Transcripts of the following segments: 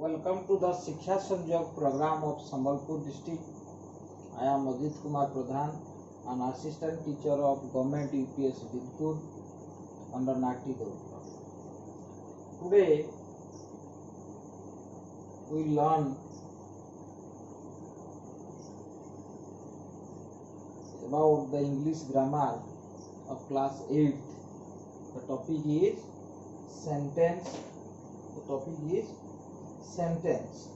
Welcome to the Shiksha Sanjog program of Sambalpur district. I am Ajit Kumar Pradhan, an assistant teacher of Government UPS Vidpur under Nati Group. Today we learn about the English grammar of class 8th. The topic is sentence. Sentence.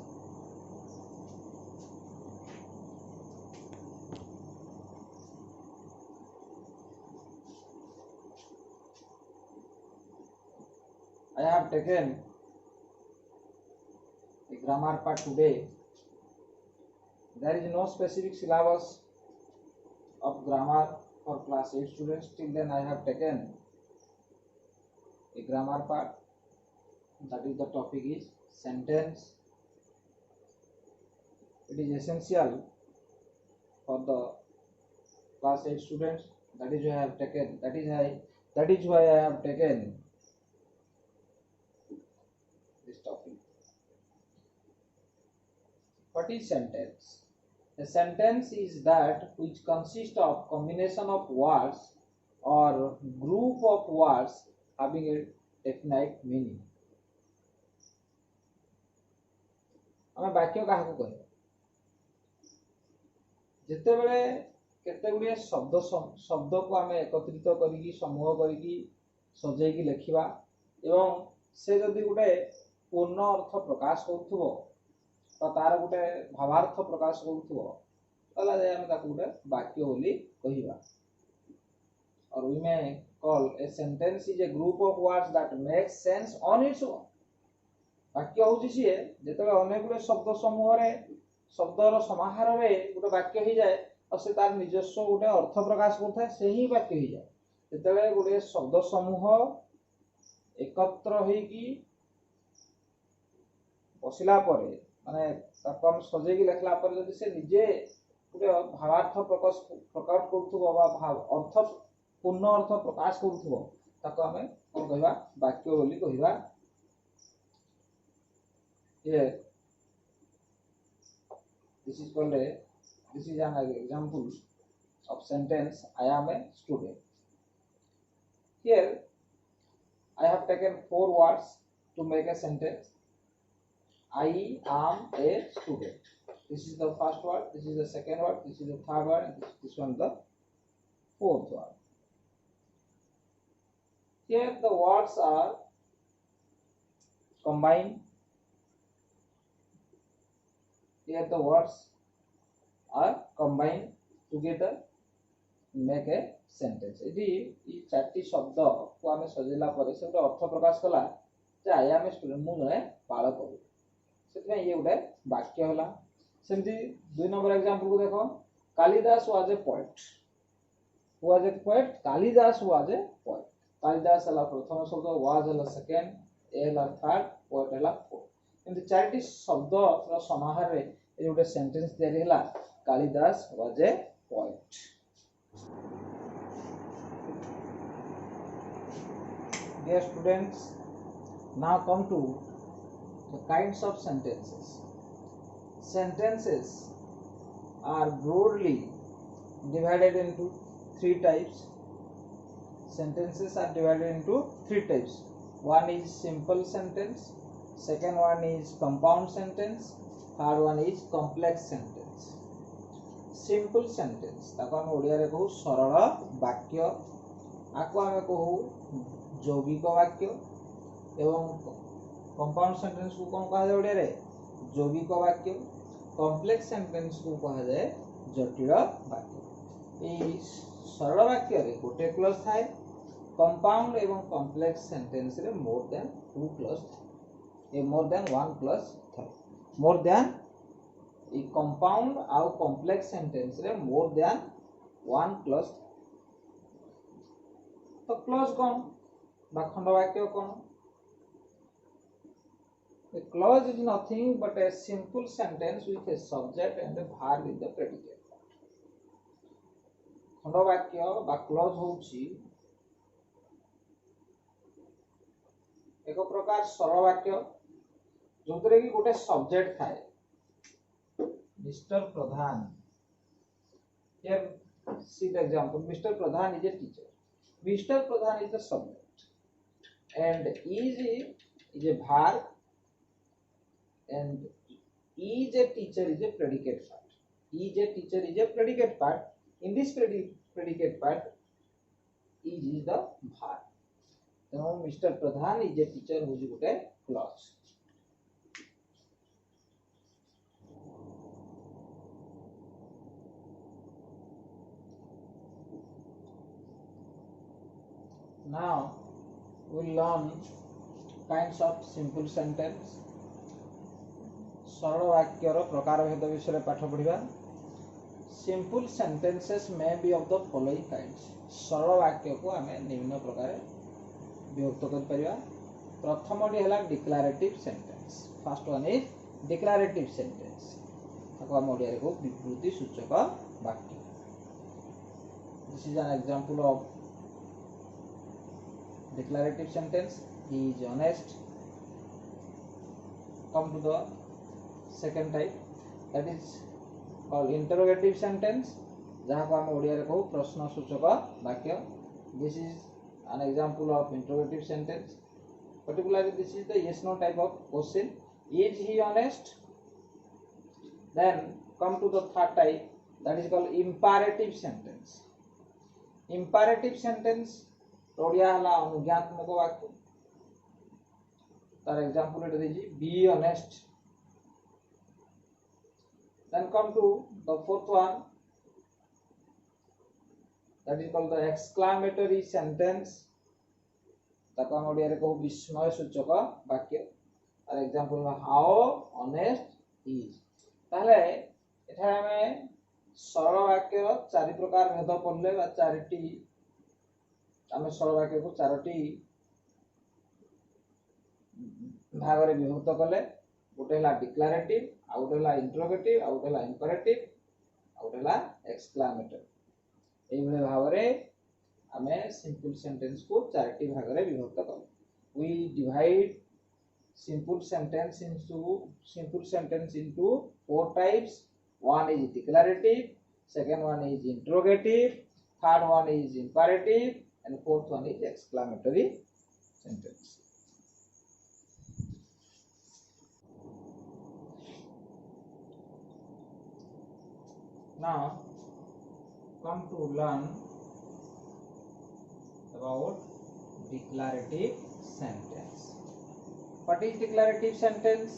I have taken a grammar part today. There is no specific syllabus of grammar for class 8 students. Till then I have taken a grammar part. That is, the topic is sentence. It is essential for the class 8 students. That is why I have taken. That is why I have taken this topic. What is sentence? A sentence is that which consists of combination of words or group of words having a definite meaning. आम वाक्य क्या कह जिते बड़े केते गुड़िए शब्द को आम एकत्रित करी समूह करी सजेकी लिखा एवं से जदि गोटे पूर्ण अर्थ प्रकाश करुथबो तो तार गोटे भावार्थ प्रकाश करुथबो ताले आम ताकू गोटे वाक्य बोली कहिबा. और we may call a sentence is a group of words that make sense on its own. वाक्य हूँ सी जो अनेक गुड़े शब्द समूह शब्दर समाहार में गोटे वाक्य हो जाए और से तार निजस्व गोटे अर्थ प्रकाश करता से ही वाक्य हो जाए. जो गोटे शब्द समूह एकत्र होगी बसला माने सजेकी लिखला जब से निजे गोटे भावार्थ प्रकट अर्थ पूर्ण अर्थ प्रकाश करुवा आम कौन कह वाक्य बोली कह. Here, this is an example of sentence. I am a student. Here, I have taken 4 words to make a sentence. I am a student. This is the first word. This is the second word. This is the third word. And this one the fourth word. Here, the words are combined. Here the words are combined together make a sentence. यदि ये 4टी शब्द को आम सजेला से गोटे अर्थ प्रकाश कला I M a student मु जड़े बालक से ये गोटे वाक्य है. सेमती 2 नंबर एग्जांपल को देखो. Kalidas was a poet. Kalidas was a poet. Kalidas है प्रथम शब्द, वाज है सेकेंड, ए है थर्ड, पोएट है फोर्थ. एमती 4टी शब्द समाहार रे ये गोटे सेंटेंस तैयारी हला Kalidas was a poet. Dear students, now come to the kinds of sentences. Sentences are broadly divided into 3 types. Sentences are divided into 3 types. One is simple sentence, second one is compound sentence, third one is complex sentence. Simple sentence ताको हम ओडिया रे कहू सरल वाक्य. आको हम कहू यौगिक वाक्य. एवं कंपाउंड सेंटेंस को कौन कहा जाए ओडिया रे यौगिक वाक्य. कॉम्प्लेक्स सेंटेंस को कहा जाए जटिल वाक्य. ए सरल वाक्य रे गोटे क्लॉज थाए. कंपाउंड एवं कॉम्प्लेक्स सेंटेंस रे मोर देन 2 क्लॉज थाए. ए मोर देन 1 क्लॉज थाए. मोर देन ए कंपाउंड आउ कॉम्प्लेक्स सेंटेंस रे मोर देन 1 क्लॉज. तो क्लॉज कौन बा खंड वाक्य कौन? A clause is nothing but a simple sentence with a subject and a verb in the predicate. खंड वाक्य बा क्लॉज होउची एक प्रकार सरल वाक्य जो कि गोटे सब्जेक्ट थाए mister Pradhan here see the example Mr. Pradhan is a teacher. Mr. Pradhan is the subject and is a verb and is a teacher is a predicate part. Is a teacher is a predicate part. In this predicate part is the verb. Now Mr. Pradhan is a teacher who is a clause. Now we will learn kinds of simple sentence. सरल वाक्यर प्रकार भेद विषय पाठ पढ़ा. Simple sentences may be of the following kinds. सरल वाक्य को आम निम्न प्रकार विभक्त कर परिबा. प्रथम है declarative sentence. First one is declarative sentence. ताको हम ओडिया रे को विवृत्ति सूचक वाक्य. This is an example of declarative sentence. He is honest. Come to the second type, that is called interrogative sentence, जहाँ को हम ओडिया रे कहू प्रश्न सूचक वाक्य. This is an example of interrogative sentence. Particularly this is the yes no type of question. Is he honest? Then come to the third type, that is called imperative sentence. Imperative sentence Odia हला अनुज्ञात्मक वाक्य. तार example एटा देजी be honest. Then come to the fourth one, that is called the exclamatory sentence. ताको हम ओडिया रे कहू विस्मय सूचक वाक्य. तार एग्जांपल हाउ ऑनेस्ट इज. ताले एठा हमें सरल वाक्य चारि प्रकार भेद पड़ले बा चारिटी आम सरल वाक्य को चारोटी भाग रे विभक्त कले. गोटे है डिक्लारेटिव, आउ गोटे है इंटरोगेटिव, आउ गोटे है इंपरेटिव, आउ गोटे है एक्सक्लेमेटरी. एई भाव रे आमे सिंपल सेंटेंस को चारोटी भाग रे विभक्त करू. We divide simple sentence into four types. One is declarative, second one is interrogative, third one is imperative, and fourth one is exclamatory sentence. Now come to learn about declarative sentence. What is declarative sentence?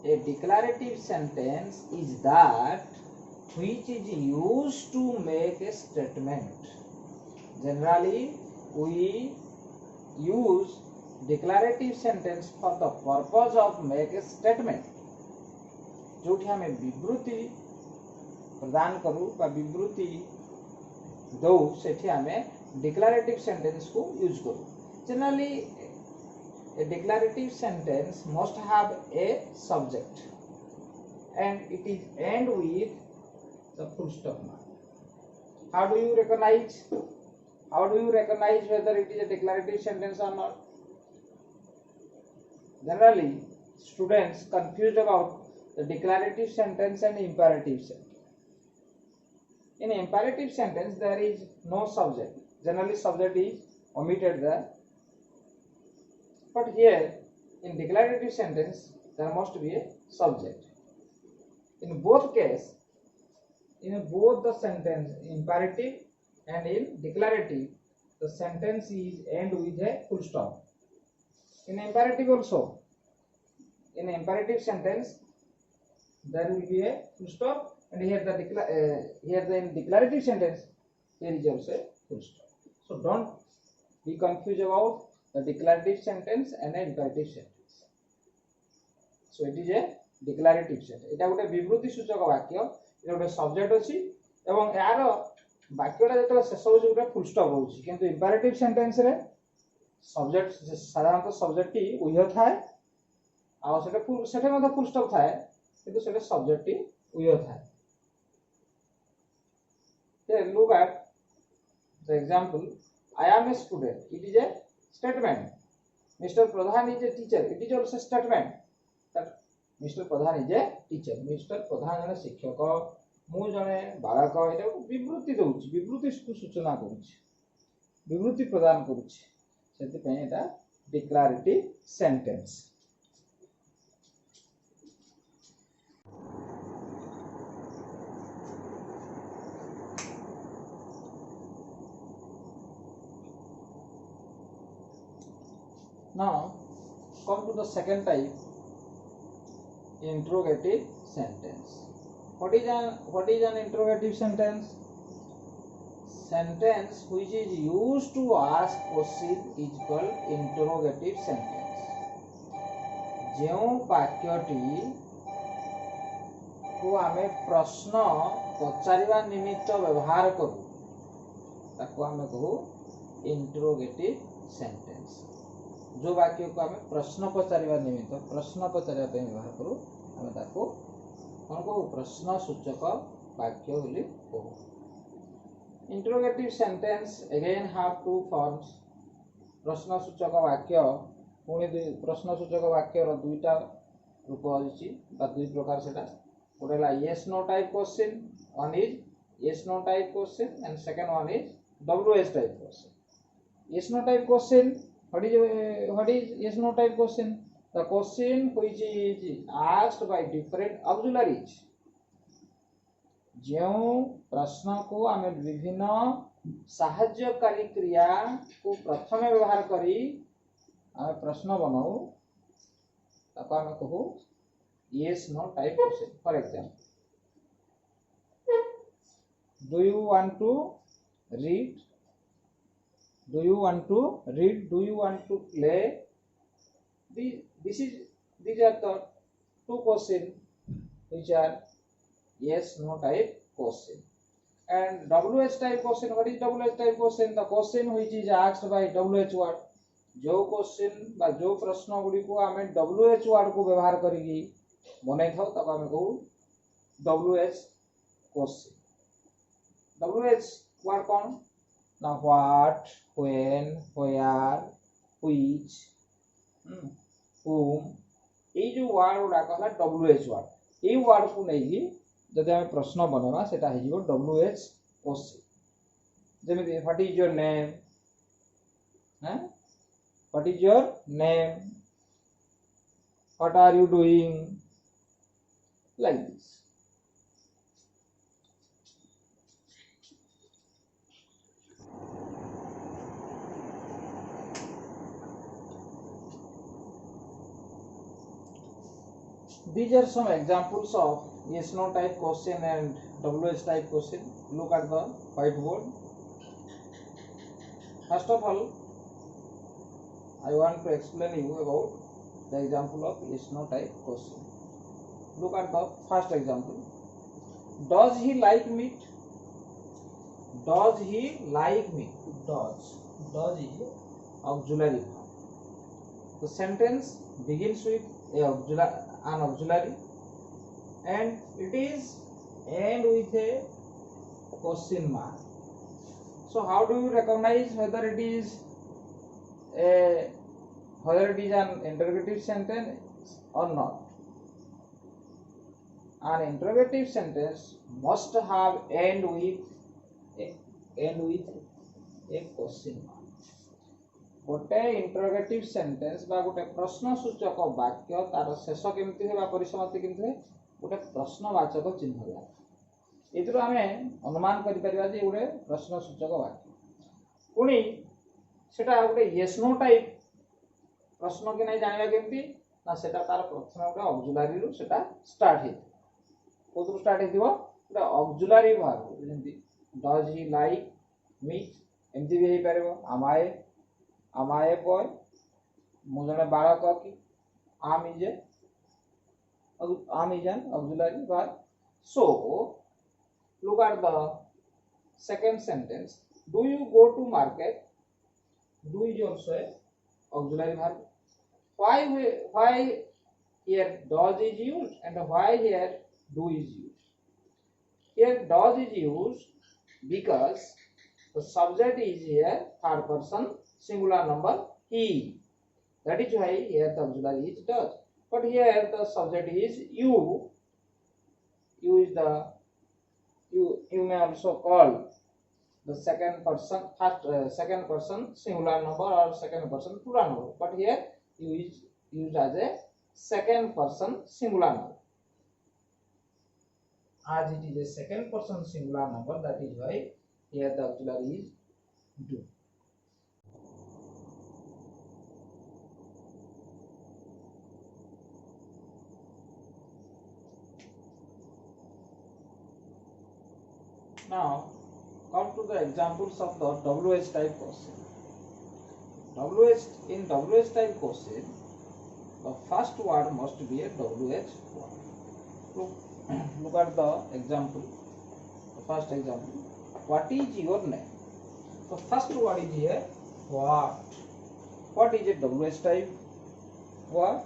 A declarative sentence is that which is used to make a statement. Generally, we use declarative sentence for the purpose of make a statement. जोठी हमें विवृत्ति प्रदान करू बा विवृत्ति दो सेठी हमें declarative sentence को use करू. Generally, a declarative sentence must have a subject and it is end with the full stop mark. How do you recognize whether it is a declarative sentence or not? Generally, students confused about the declarative sentence and imperative sentence. In imperative sentence, there is no subject. Generally, subject is omitted there. But here, in declarative sentence, there must be a subject. In both cases, in both the sentence, imperative and in declarative, the sentence is end with a full stop. In imperative also, in imperative sentence, there will be a full stop, and here the in declarative sentence, here is also a full stop. So don't be confused about the declarative sentence and an imperative sentence. So it is a declarative sentence. It is a विवृत्ति सूचक वाक्य. It is a subject अछि एवं यार वाक्यटा जेतले शेष होछि गोटे full stop होछि. किंतु imperative sentence रे सब्जेक्ट साधारणतः सब्जेक्ट टी उय थाए आ सेटे मध्ये फुल स्टॉप थाए किंतु सेटे सब्जेक्ट टी उय थाए. Then look at the example. I am a student. It is a statement. Mr. Pradhan is a teacher. It is also a statement. Mister Pradhan is a teacher, mister Pradhan जने शिक्षक, मु जने बालक, एटा विवृत्ति दउछि, विवृत्ति सूचना करूछि, विवृत्ति प्रदान करूछि, सेति पय एटा declarative sentence. Now come to the second type, interrogative sentence. What is an interrogative sentence? Sentence which is used to ask question is called interrogative sentence. जो वाक्यटी को आमे प्रश्न पचारिबा निमित्त व्यवहार करू ताको आमे कहू इंटरोगेटिव सेंटेंस। जो वाक्य को आमे प्रश्न पचारिबा निमित्त प्रश्न पचारिबा पे व्यवहार करू आमे ताको कोन कहू प्रश्न सूचक वाक्य बोली कहू। Interrogative sentence again have two forms. प्रश्न सूचक वाक्य पुणी प्रश्न सूचक वाक्य रो दुईटा रूप अछि बा दुई प्रकार सेटा गोटेला yes no type question, one is yes no type question and second one is WH type question. yes no type question what is yes no type question? The question which is asked by different auxiliaries। जो प्रश्न को आमे विभिन्न साहाय्यकारी क्रिया को प्रथम व्यवहार करी आमे प्रश्न बनाऊ ताको आमे कहू yes no type question। For example, do you want to read, do you want to read, do you want to play? These are the two questions which are yes no type question। And WH type question, what is WH type question? The question which is asked by WH word। जो question बा जो प्रश्न गुडी को आमे WH word को व्यवहार करिगी बनै थाउ तब आमे कहू WH क्वेश्चन। WH वर्ड कोन ना what, when, where, which, whom, ए जो वर्ड गुडा कहला WH वर्ड। ए वर्ड को नेगी जदि आमे प्रश्न बनवा सेटा हे जिवो WH क्वेश्चन। जेमिति what is your name, what is your name, what are you doing, like this। These are some examples of yes no type question and WH type question। Look at the whiteboard। First of all, I want to explain you about the example of yes no type question। Look at the first example। Does he like meat? Does he like meat? Does is auxiliary verb। The sentence begins with an auxiliary and it is end with a question mark। So how do you recognize whether it is an interrogative sentence or not? An interrogative sentence must have end with a question mark। गोटे interrogative sentence बा गोटे प्रश्न सूचक वाक्य तार शेष केमती है बा परिसमाप्ति केमती है गोटे प्रश्नवाचक चिन्ह द्वारा। एथिरो आमे अनुमान करि परिबा जे गोटे प्रश्न सूचक वाक्य। पुणी सेटा गोटे yes no टाइप प्रश्न कि नहीं जानिबा केमती ना सेटा तार प्रथम गोटे ऑक्सिलरी रु सेटा स्टार्ट हे कोथु स्टार्ट हेतिबो गोटे ऑक्सिलरी वर्ब जेंति डज ही लाइक मीट एमती भी हे परबो। am I a boy, मु जने बालक की am is an auxiliary verb। So look at the second sentence, do you go to market? Do is also a auxiliary verb। Why here does is used and why here do is used? Here does is used because the subject is here third person singular number he, that is why here the auxiliary is does। but here the subject is you. You is the you may also call the second person second person singular number or second person plural number, but here you is used as a second person singular number. As it is a second person singular number, that is why here the auxiliary is do. Now come to the examples of the WH type question. In WH type question, the first word must be a WH word. Look at the example. The first example. What is your name? The first word is here what. What is a WH type word?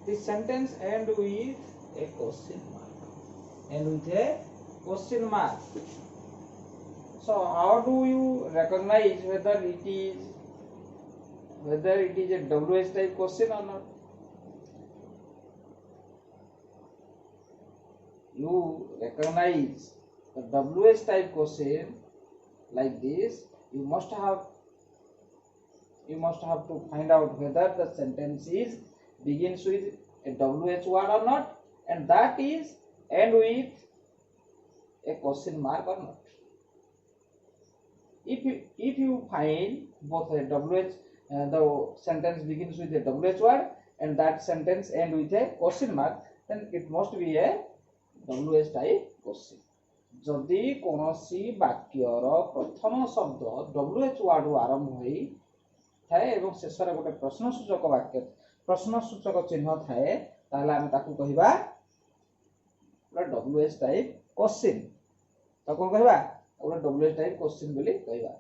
This sentence ends with a question mark. And with a question mark. So how do you recognize whether it is a WH type question or not? You recognize the WH type question like this. You must have to find out whether the sentence begins with a WH word or not, and that is end with a question mark or not. If you find both a WH the sentence begins with a WH word and that sentence ends with a question mark, then it must be a WH type question. जदि कोनोसी वाक्यर प्रथम शब्द WH word आरंभ होई थाए एवं शेष रे गोटे प्रश्नसूचक वाक्य प्रश्नसूचक चिन्ह थाए ताहले आमे ताकू कहिबा WH type question. ताकू कहिबा WH type question बोली कहिबा.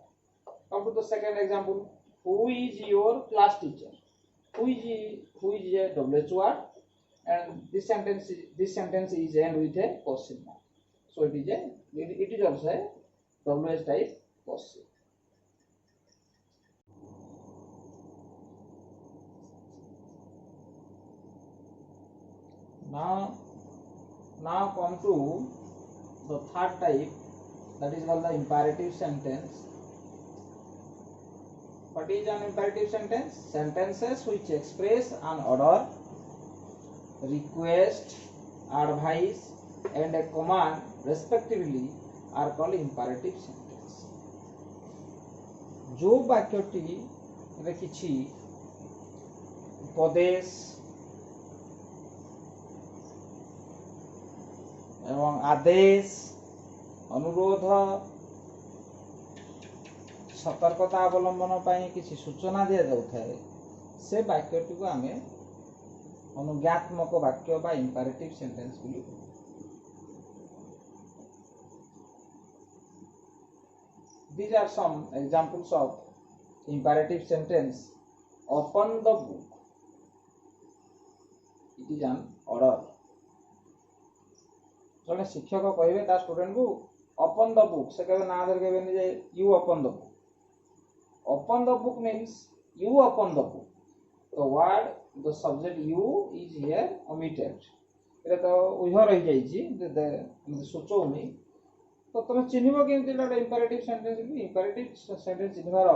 Come to the second example. Who is your class teacher? Who is a WH word, and this sentence is end with a question mark. So it is also a WH type question. Now come to the third type, that is called the imperative sentence. What is an imperative sentence? Sentences which express an order, request, advice and a command respectively are called imperative sentence. जो वाक्यटी रे किछि उपदेश एवं आदेश अनुरोध सतर्कता अवलंबन पाई किसी सूचना दिया जाउथाय से वाक्यटी को आमे अनुज्ञात्मक वाक्य बा इंपैरेटिव सेंटेंस बोली. These are some examples of imperative sentence. Open the book. It is an order. जने शिक्षक कहिबे ता स्टूडेंट को ओपन द बुक, से कहबे ना धर कहबे नि जे you open the book. Open the book means you open the book. The word, the subject you is here omitted. एटा तो उह रही जाईची जे सोचौनी. तो तुम चिन्हब केमती इंपैरेटिव सेंटेंस कि इंपैरेटिव सेंटेंस चिन्हबार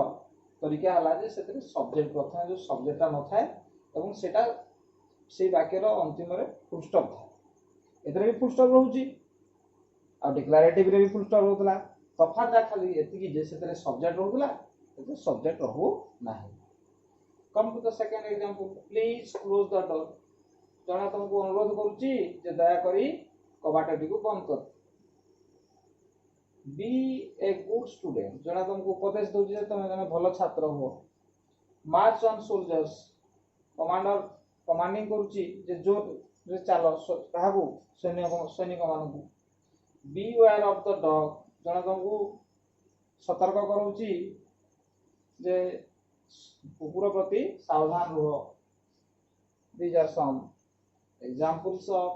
तरीका हला जे सेतरे सब्जेक्ट प्रथम जो सब्जेक्टटा न थाए एवं सेटा से वाक्यर अंतिम रे फुल स्टॉप थाए. एतरे भी फुल स्टॉप रहउची आ डिक्लेरेटिव रे भी फुल स्टॉप रहउतला. तफात खाली एतिकी जे सेतरे सब्जेक्ट रहउतला एते सब्जेक्ट रहउ नाही. Come to the second example. Please close the door. जना तुमको अनुरोध करूची जे दया करी कबाटटी को बंद कर. Be a good student. जना तुमको उपदेश दउची जे तुम जने भलो छात्र हो. March on soldiers. Commander commanding करूची जे जो रे चालो काहाबू सैनिक मानकू. Beware of the dog. जना तुमको सतर्क करूची जे कुकुर प्रति सावधान रहो. These are some examples of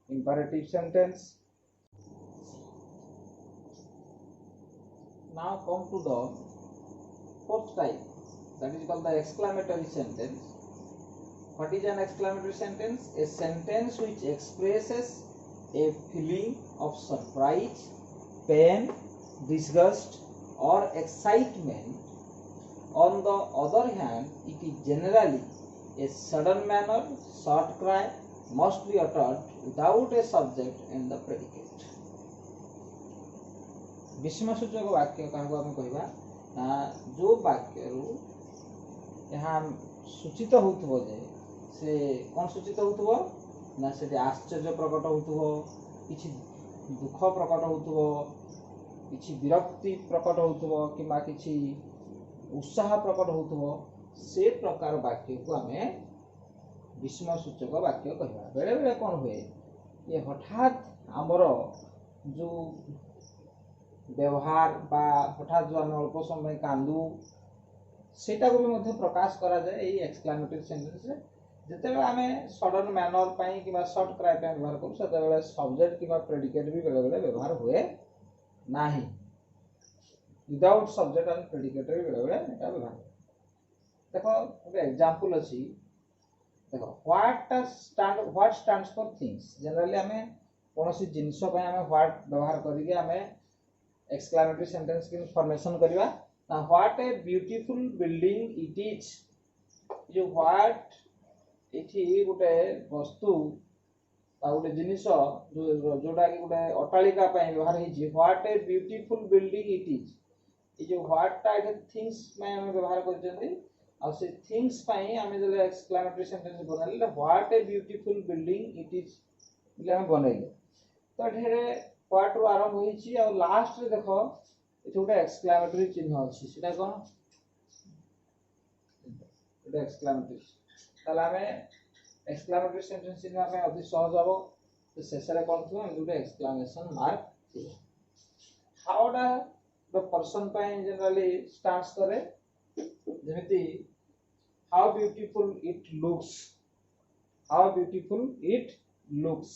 imperative sentence. Now come to the fourth type, that is called the exclamatory sentence. What is an exclamatory sentence? A sentence which expresses a feeling of surprise, pain, disgust, or excitement. On the other hand, it is generally a sudden manner, short cry, must be uttered without a subject and the predicate. विस्मयसूचक वाक्य क्या कहवा ना जो वाक्य यहाँ सूचित हो से कौन सूचित हो ना से आश्चर्य प्रकट हो किसी दुख प्रकट हो किसी विरक्ति प्रकट हो कि किसी उत्साह प्रकट हो से प्रकार वाक्य को आम विस्मयसूचक वाक्य कहवा। बेले बेले कौन हुए ये हठात आमर जो व्यवहार बा हठात जो आम अल्प समय कांदू सेटा को भी प्रकाश करा जाए ये एक्सक्लेमेटरी सेंटेंस रे जेते आम सडन मैनर पाई कि शॉर्ट क्राई पे व्यवहार करू से सब्जेक्ट कि प्रेडिकेट भी बेले बेले व्यवहार हुए नाही विदाउट सब्जेक्ट एंड प्रेडिकेट भी बेले बेले एटा व्यवहार। देखो एक एग्जांपल अछि देखो what stands for things generally आम कोनोसी जिंस पे आम व्हाट व्यवहार करिके आम एक्सक्लेमेटरी सेंटेंस की फॉर्मेशन करवा। What a beautiful building it is जो व्हाट इठी गोटे वस्तु गोटे जिनिस जोटा कि गोटे अट्टालिका व्यवहार होती what a beautiful building it is ये जो व्हाटा थिंग्स में व्यवहार कर थिंग्स आम जो एक्सक्लेमेटरी सेंटेंस बनइले what a beautiful building it is बनइले तो ढेरे व्हाट रु आरंभ होईची और लास्ट रे देखो ये गोटे एक्सक्लेमेटरी चिन्ह अछि सेटा कोन गोटे एक्सक्लेमेटरी ताले आमे एक्सक्लेमेटरी सेंटेंस चिन्ह पे अति सहज हो तो शेष रे कोन थो गोटे एक्सक्लेमेशन मार्क थी। हाउ डा द पर्सन पे जनरली स्टार्ट्स करे जेमिति हाउ ब्यूटीफुल इट लुक्स